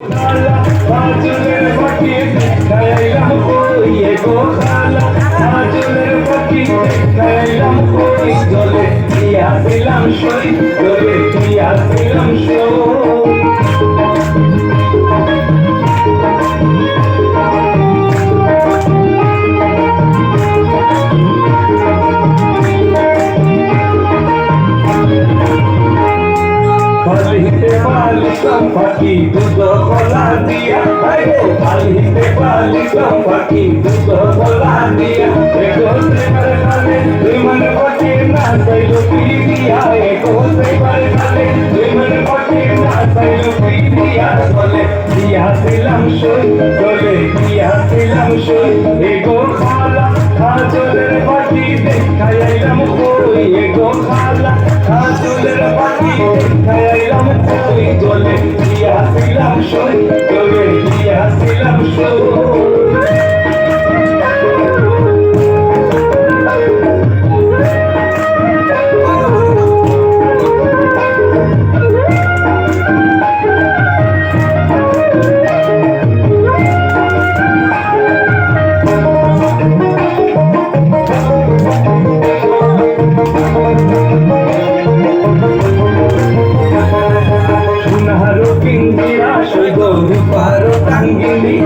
আঁচলের পাখি দেখাইলাম কই গো খালা, আঁচলের পাখি দেখাইলাম কই, জলে দিয়াছিলাম সই, জলে দিয়াছিলাম সই। পালিতে পালিতাম পাখি দুধ কলা দিয়া, পালিতে পালিতাম পাখি দুধ কলা দিয়া, এগোতে পারে খালে বিমান পাখি না চাইল পিড়িয়া, এগোতে পারে খালে বিমান পাখি না চাইল পিড়িয়া, চলে দিয়াছিলাম সই, চলে দিয়াছিলাম সই। এগো খালা আঁচলের পাখি দেখাইলাম কই, এগো খালা আঁচলের পাখি দেখাইলাম কই, জলে দিয়াছিলাম সই, জলে দিয়াছিলাম সই। পিঞ্জিরা শৈব রূপার টাঙ্গিনি,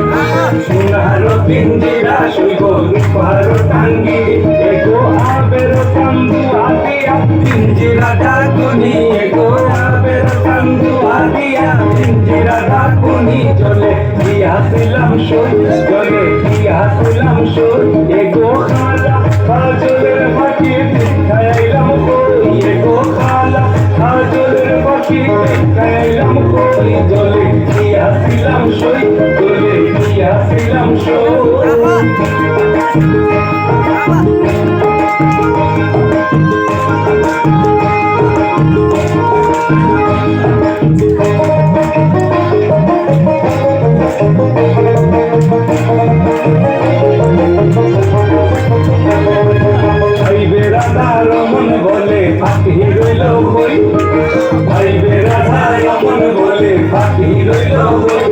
সোনার পিঞ্জিরা শৈব রূপার টাঙ্গিনি, এগো আবের কান্দু আদিয়া পিঞ্জিরা ডাকুনি, এগো আবের কান্দু আদিয়া পিঞ্জিরা ডাকুনি, জলে দিয়াছিলাম সই, জলে দিয়াছিলাম সই। এগো খালা আঁচলের পাখি দেখাইলাম কই, এগো খালা আঁচলের পাখি দেখাইলাম কই, জলে দিয়াছিলাম সই, জলে দিয়াছিলাম সই। রমন বলে পাখি রইল কই, ভাই বেড়া রমন বলে পাখি রইল কই,